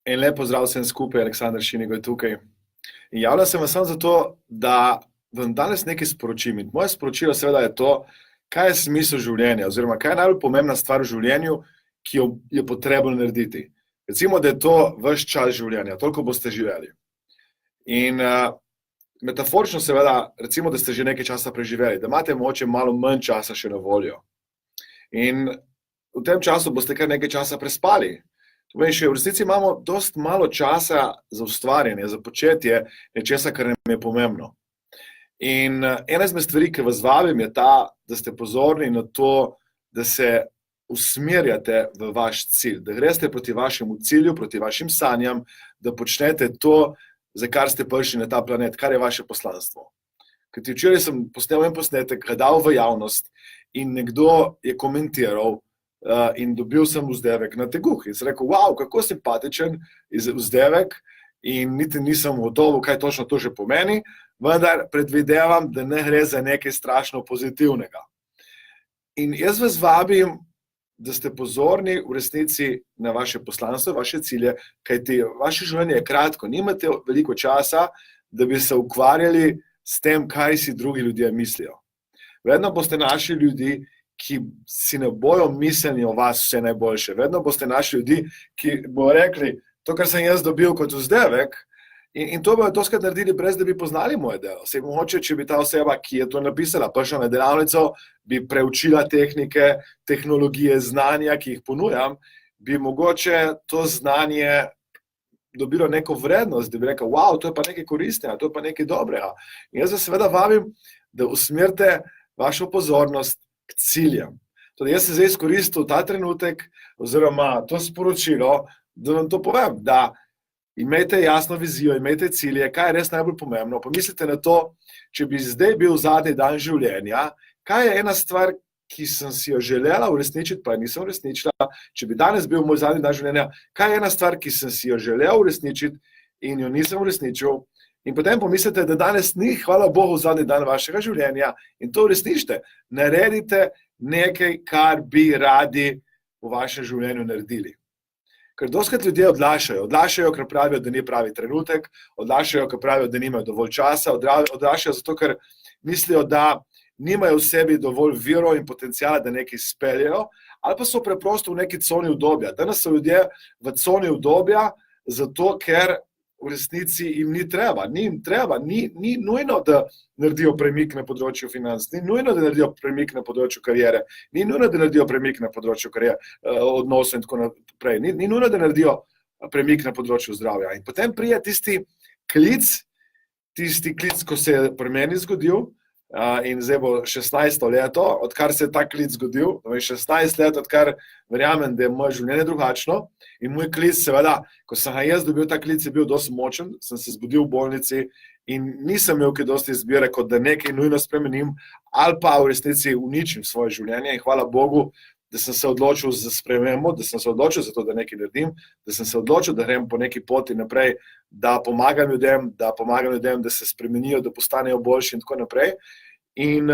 En lep pozdrav vsem skupaj, Aleksandar Šinigo je tukaj. In javljam se vam samo zato, da vam danes nekaj sporočim. In moje sporočilo seveda je to, kaj je smisel življenja, oziroma kaj je najbolj pomembna stvar v življenju, ki jo je potrebno narediti. Recimo, da je to vaš čas življenja, toliko boste živeli. In metaforično seveda, recimo, da ste že nekaj časa preživeli, da imate mogoče malo manj časa še na voljo. In v tem času boste kar nekaj časa prespali. V resnici imamo dost malo časa za ustvarjanje, za početje nečesa, kar nam je pomembno. In ena izmed stvari, ki vas vabim, je ta, da ste pozorni na to, da se usmerjate v vaš cilj, da greste proti vašemu cilju, proti vašim sanjam, da počnete to, za kar ste prišli na ta planet, kar je vaše poslanstvo. Kajti včeraj sem posnel en posnetek, ga dal v javnost in nekdo je komentiral, in dobil sem vzdevek na teguh. In sem rekel, wow, kako simpatičen vzdevek, in niti nisem gotovo, kaj točno to že pomeni, vendar predvidevam, da ne gre za nekaj strašno pozitivnega. In jaz vas vabim, da ste pozorni v resnici na vaše poslanstvo, vaše cilje, kajti vaše življenje je kratko, nimate veliko časa, da bi se ukvarjali s tem, kaj si drugi ljudje mislijo. Vedno boste našli ljudi, ki si ne bojo mislili o vas vse najboljše. Vedno boste našli ljudi, ki bojo rekli, to, kar sem jaz dobil kot vzdevek, in to bojo doskrat naredili, brez da bi poznali moje delo. Saj mogoče, če bi ta oseba, ki je to napisala, prišla na delavnico, bi preučila tehnike, tehnologije, znanja, ki jih ponujam, bi mogoče to znanje dobilo neko vrednost, da bi rekel, wow, to je pa nekaj koristnega, to je pa nekaj dobrega. In jaz vas seveda vabim, da usmerite vašo pozornost k ciljem. Tudi jaz sem zdaj izkoristil ta trenutek, oziroma to sporočilo, da vam to povem, da imejte jasno vizijo, imejte cilje, kaj je res najbolj pomembno. Pomislite na to, če bi zdaj bil zadnji dan življenja, kaj je ena stvar, ki sem si jo želela uresničiti, pa nisem uresničila, če bi danes bil moj zadnji dan življenja, kaj je ena stvar, ki sem si jo želel uresničiti in jo nisem uresničil. In potem pomislite, da danes ni, hvala Bogu, zadnji dan vašega življenja in to uresničite. Naredite nekaj, kar bi radi v vašem življenju naredili. Ker doskrat ljudje odlašajo, ker pravijo, da ni pravi trenutek, odlašajo, ker pravijo, da nimajo dovolj časa, odlašajo zato, ker mislijo, da nimajo v sebi dovolj virov in potencijala, da nekaj speljejo, ali pa so preprosto v neki coni udobja. Danes so ljudje v coni udobja, zato ker v resnici jim ni treba, ni nujno, da naredijo premik na področju financ, ni nujno, da naredijo premik na področju karijere, ni nujno, da naredijo premik na področju odnosov in tako naprej, ni nujno, da naredijo premik na področju zdravja. In potem pride tisti klic, ko se je pri meni zgodil, in zdaj bo 16. leto, odkar se je ta klic zgodil, 16 let, odkar verjamem, da je moje življenje drugačno in moj klic, seveda, ko sem ga jaz dobil, ta klic je bil dosti močen, sem se zbudil v bolnici in nisem imel kaj dosti izbire, kot da nekaj nujno spremenim ali pa v resnici uničim svoje življenje in hvala Bogu, da sem se odločil za spremembo, da sem se odločil za to, da nekaj naredim, da sem se odločil, da grem po neki poti naprej, da pomagam ljudem, da se spremenijo, da postanejo boljši in tako naprej. In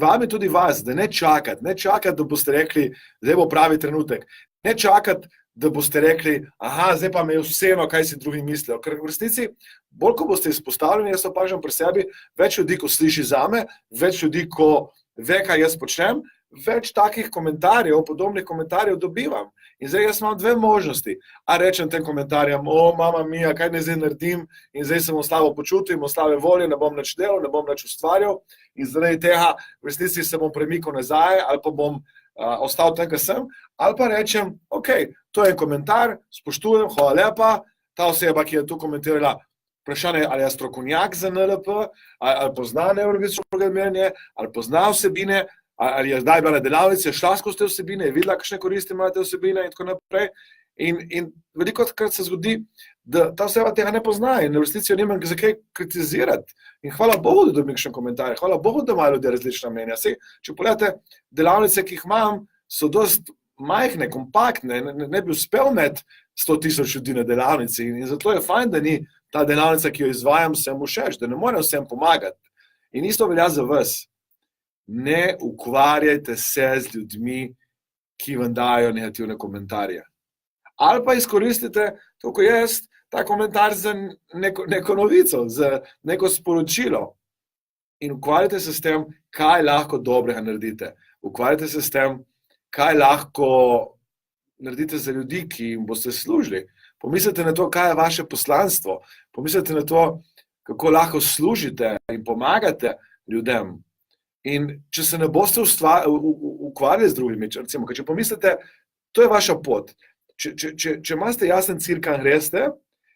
vabim tudi vas, da ne čakati, da boste rekli, zdaj bo pravi trenutek, ne čakati, da boste rekli, aha, zdaj pa me je vseeno, kaj si drugi mislijo, ker v resnici, bolj ko boste izpostavljeni, jaz opažam pri sebi, več ljudi, ko sliši zame, več ljudi, ko ve, kaj jaz počnem, več takih komentarjev, podobnih komentarjev dobivam. In zdaj jaz imam dve možnosti. A rečem tem komentarjem, mama mija, kaj ne zdaj naredim in zdaj sem v slabo počutil, v slabe volje, ne bom nič delal, ne bom nič ustvarjal in zaradi tega v resnici se bom premikal nazaj ali pa bom ostal tam, kar sem, ali pa rečem, ok, to je en komentar, spoštujem, hvala lepa, ta oseba, ki je tu komentirala, vprašanje, ali je strokovnjak za NLP, ali pozna nevrologično programiranje, ali pozna vsebine, ali je zdaj bila na delavnici, šla skozi te vsebine, je videla, kakšne koristi imajo te vsebine in tako naprej. In veliko krat se zgodi, da ta oseba tega ne pozna in v resnici jo nimam za kaj kritizirati. In hvala Bogu, da dobim kakšen komentar, hvala Bogu, da imajo ljudje različna mnenja. Saj, če pogledate, delavnice, ki jih imam, so dosti majhne, kompaktne, ne bi uspel imeti 100,000 ljudi na delavnici in zato je fajn, da ni ta delavnica, ki jo izvajam, vsem všeč, da ne morem vsem pomagati. In isto velja za vas. Ne ukvarjajte se z ljudmi, ki vam dajo negativne komentarje. Ali pa izkoristite, tako jaz, ta komentar za neko novico, za neko sporočilo. In ukvarjate se s tem, kaj lahko dobrega naredite. Ukvarjate se s tem, kaj lahko naredite za ljudi, ki jim boste služili. Pomislite na to, kaj je vaše poslanstvo. Pomislite na to, kako lahko služite in pomagate ljudem. In če se ne boste ukvarjali z drugimi, recimo, če pomislite, to je vaša pot. Če imate jasen cilj, kam greste,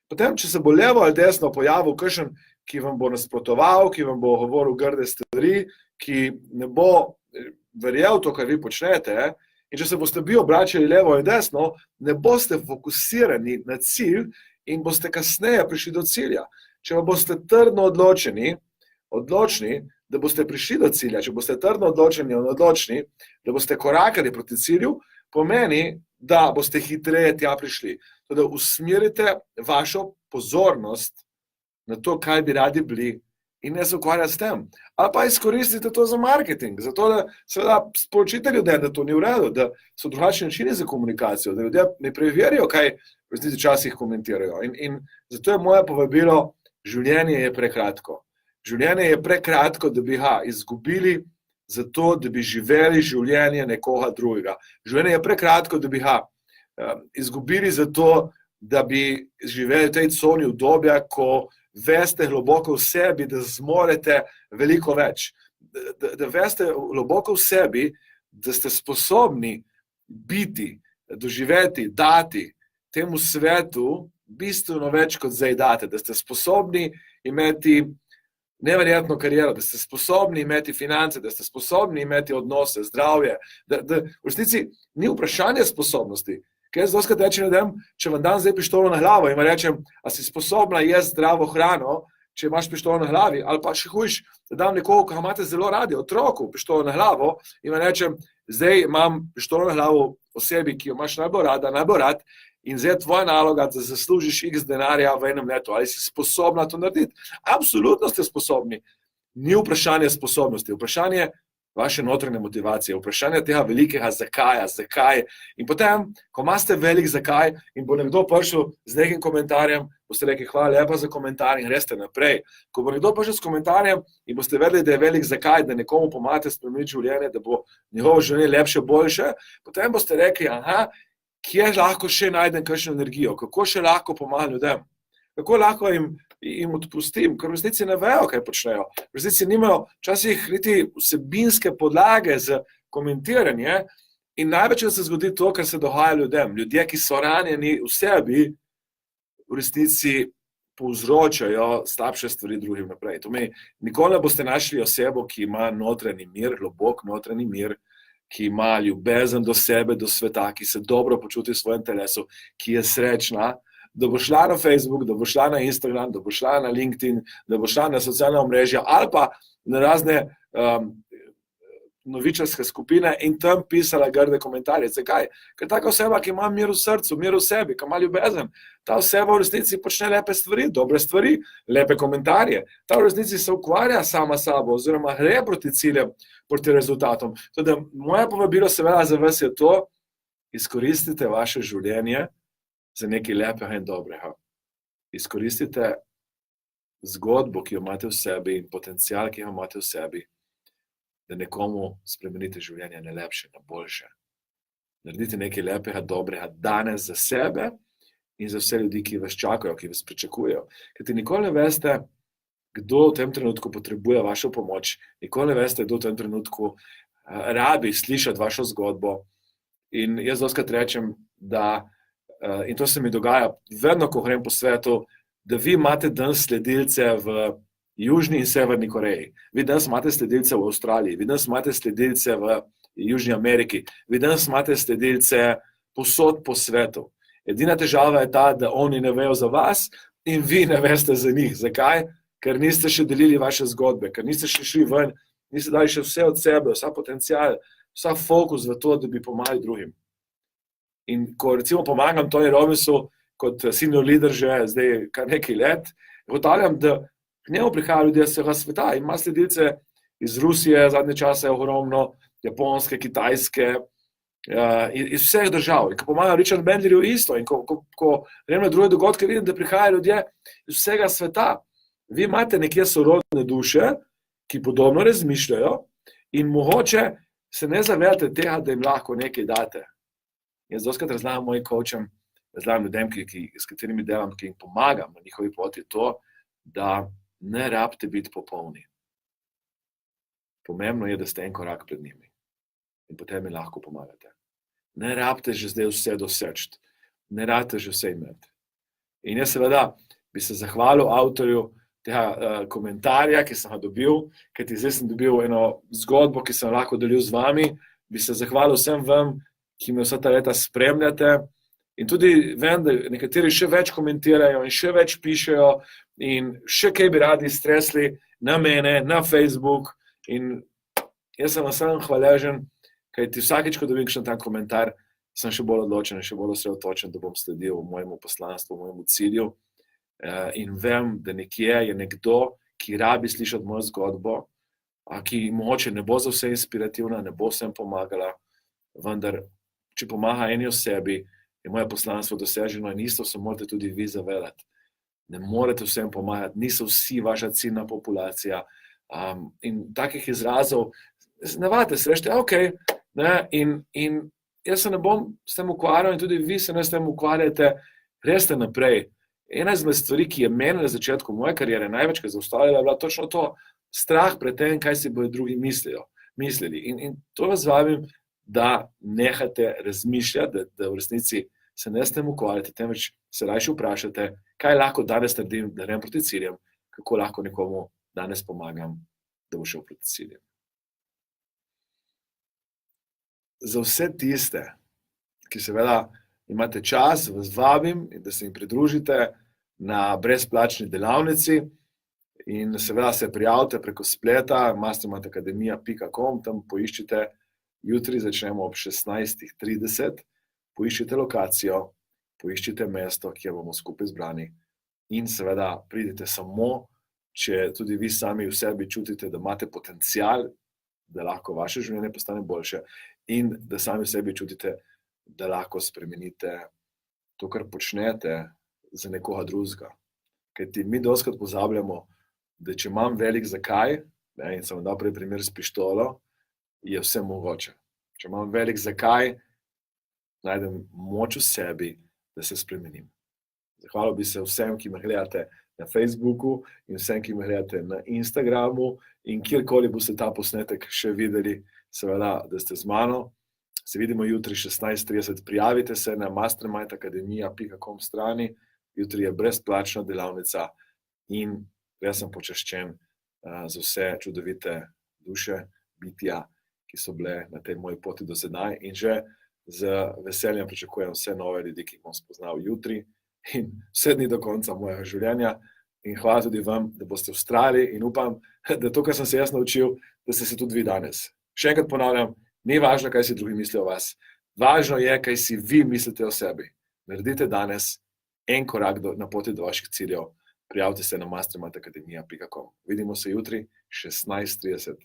potem, če se bo levo ali desno pojavil kakšen, ki vam bo nasprotoval, ki vam bo govoril grde stvari, ki ne bo verjel to, kar vi počnete, in če se boste vi obračali levo in desno, ne boste fokusirani na cilj in boste kasneje prišli do cilja. Če pa boste trdno odločni, da boste prišli do cilja, če boste trdno odločeni in odločni, da boste korakali proti cilju, pomeni, da boste hitreje tja prišli. Toda usmerite vašo pozornost na to, kaj bi radi bili in ne se ukvarjati s tem. Ali pa izkoristite to za marketing, zato da seveda sporočite ljudem, da to ni v redu, da so drugačni načini za komunikacijo, da ljudje ne preverijo, kaj v resnici včasih komentirajo. In zato je moje povabilo, življenje je prekratko. Življenje je prekratko, da bi ga izgubili zato, da bi živeli življenje nekoga drugega. Življenje je prekratko, da bi ga izgubili zato, da bi živeli v tej coni obdobja, ko veste globoko v sebi, da zmorete veliko več. Da veste globoko v sebi, da ste sposobni biti, doživeti, dati temu svetu bistveno več, kot zdaj date. Da ste sposobni imeti neverjetno kariero, da ste sposobni imeti finance, da ste sposobni imeti odnose, zdravje. Da v resnici ni vprašanje sposobnosti. Ker jaz doskrat rečem ljudem, če vam dam zdaj pištolo na glavo in vam rečem, a si sposobna jesti zdravo hrano, če imaš pištolo na glavi, ali pa še hujš, da dam nekoga, ko ga imate zelo radi, otroku, pištolo na glavo in vam rečem, zdaj imam pištolo na glavo osebi, ki jo imaš najbolj rad in zdaj je tvoja naloga, da zaslužiš x denarja v enem letu. Ali si sposobna to narediti? Absolutno ste sposobni. Ni vprašanje sposobnosti, vprašanje vaše notranje motivacije, vprašanje tega velikega zakaj. In potem, ko imate velik zakaj in bo nekdo prišel z nekim komentarjem, boste rekli, hvala lepa za komentar in greste naprej. Ko bo nekdo prišel s komentarjem in boste vedeli, da je velik zakaj, da nekomu pomagate spremeniti življenje, da bo njegovo življenje lepše, boljše, potem boste rekli, kje lahko še najdem kakšno energijo, kako še lahko pomagam ljudem, kako lahko jim odpustim, ker v resnici ne vejo, kaj počnejo. V resnici nimajo včasih niti vsebinske podlage za komentiranje in največ se zgodi to, kar se dogaja ljudem. Ljudje, ki so ranjeni v sebi, v resnici povzročajo slabše stvari drugim naprej. To pomeni, nikoli ne boste našli osebo, ki ima notranji mir, globok notranji mir, ki ima ljubezen do sebe, do sveta, ki se dobro počuti v svojem telesu, ki je srečna, da bo šla na Facebook, da bo šla na Instagram, da bo šla na LinkedIn, da bo šla na socialna omrežja ali pa na razne novičarske skupine in tam pisala grde komentarje. Zakaj? Ker taka oseba, ki ima mir v srcu, mir v sebi, ki ima ljubezen, ta oseba v resnici počne lepe stvari, dobre stvari, lepe komentarje. Ta v resnici se ukvarja sama sabo oziroma gre proti ciljem, proti rezultatom. Tudi moje povabilo seveda za vas je to, izkoristite vaše življenje za nekaj lepega in dobrega. Izkoristite zgodbo, ki jo imate v sebi in potencial, ki jo imate v sebi, da nekomu spremenite življenje na lepše, na boljše. Naredite nekaj lepega, dobrega danes za sebe in za vse ljudi, ki vas čakajo, ki vas pričakujejo. Ker ti nikoli ne veste, kdo v tem trenutku potrebuje vašo pomoč, nikoli ne veste, kdo v tem trenutku rabi slišati vašo zgodbo. In jaz doskrat rečem, da in to se mi dogaja vedno, ko grem po svetu, da vi imate danes sledilce v Južni in Severni Koreji, vi danes imate sledilce v Avstraliji, vi danes imate sledilce v Južni Ameriki, vi danes imate sledilce povsod po svetu. Edina težava je ta, da oni ne vejo za vas in vi ne veste za njih. Zakaj? Ker niste še delili vaše zgodbe, ker niste še šli ven, niste dali še vse od sebe, vsa potencial, vsa fokus v to, da bi pomagali drugim. In ko recimo pomagam Tony Robbinsu kot senior leader že zdaj kar nekaj let, ugotavljam, da k njemu prihajajo ljudje z vsega sveta. Ima sledilce iz Rusije, zadnje čase je ogromno, Japonske, Kitajske, iz vseh držav. In ko pomagajo Richard Bandlerju isto. In ko grem na druge dogodke, vidim, da prihajajo ljudje iz vsega sveta. Vi imate nekje sorodne duše, ki podobno razmišljajo in mogoče se ne zavedate tega, da jim lahko nekaj date. Jaz dostikrat razlagam mojim coachem, razlagam ljudem, s katerimi delam, ki jim pomagam na njihovi poti, to, da ne rabite biti popolni. Pomembno je, da ste en korak pred njimi in potem mi lahko pomagate. Ne rabite že zdaj vse doseči, ne rabite že vse imeti. In jaz seveda bi se zahvalil avtorju tega komentarja, ki sem ga dobil, kajti zdaj sem dobil eno zgodbo, ki sem lahko delil z vami, bi se zahvalil vsem vam, ki me vsa ta leta spremljate in tudi vem, da nekateri še več komentirajo in še več pišejo in še kaj bi radi stresli na mene, na Facebook in jaz sem vam samo hvaležen, kajti vsakič, ko dobim kakšen tak komentar, sem še bolj odločen, še bolj osredotočen, da bom sledil mojemu poslanstvu, mojemu cilju. In vem, da nekje je nekdo, ki rabi slišati mojo zgodbo, ki mogoče ne bo za vse inspirativna, ne bo vsem pomagala, vendar, če pomaga eni osebi, je moje poslanstvo doseženo in isto se morate tudi vi zavedati. Ne morete vsem pomagati, niso vsi vaša ciljna populacija. In takih izrazov, navadite se, rečete, ok, ne, in jaz se ne bom s tem ukvarjal in tudi vi se ne s tem ukvarjate, greste naprej. Ena izmed stvari, ki je mene na začetku moje kariere največkrat zaustavila, je bila točno to, strah pred tem, kaj si bodo drugi mislili. In to vas vabim, da nehate razmišljati, da v resnici se ne s tem ukvarjate, temveč se rajši vprašate, kaj lahko danes naredim, da grem proti ciljem, kako lahko nekomu danes pomagam, da bo šel proti ciljem. Za vse tiste, ki seveda imate čas, vas vabim, da se jim pridružite na brezplačni delavnici in seveda se prijavite preko spleta mastermindacademia.com, tam poiščite, jutri začnemo ob 16:30, poiščite lokacijo, poiščite mesto, kjer bomo skupaj zbrani in seveda pridite samo, če tudi vi sami v sebi čutite, da imate potencial, da lahko vaše življenje postane boljše in da sami v sebi čutite, da lahko spremenite to, kar počnete za nekoga drugega. Kajti mi dostikrat pozabljamo, da če imam velik zakaj, in sem vam dal prej primer s pištolo, je vse mogoče. Če imam velik zakaj, najdem moč v sebi, da se spremenim. Zahvalil bi se vsem, ki me gledate na Facebooku in vsem, ki me gledate na Instagramu in kjerkoli boste ta posnetek še videli, seveda, da ste z mano. Se vidimo jutri 16:30, prijavite se na mastermindacademia.com strani, jutri je brezplačna delavnica in jaz sem počaščen za vse čudovite duše, bitja, ki so bile na tej moji poti do sedaj in že z veseljem pričakujem vse nove ljudi, ki jih bom spoznal jutri in vse dni do konca mojega življenja in hvala tudi vam, da boste vztrajali in upam, da to, kar sem se jaz naučil, da ste se tudi vi danes. Še enkrat ponavljam, ni važno, kaj si drugi mislijo o vas. Važno je, kaj si vi mislite o sebi. Naredite danes en korak na poti do vaših ciljev. Prijavite se na mastermindacademia.com. Vidimo se jutri 16:30.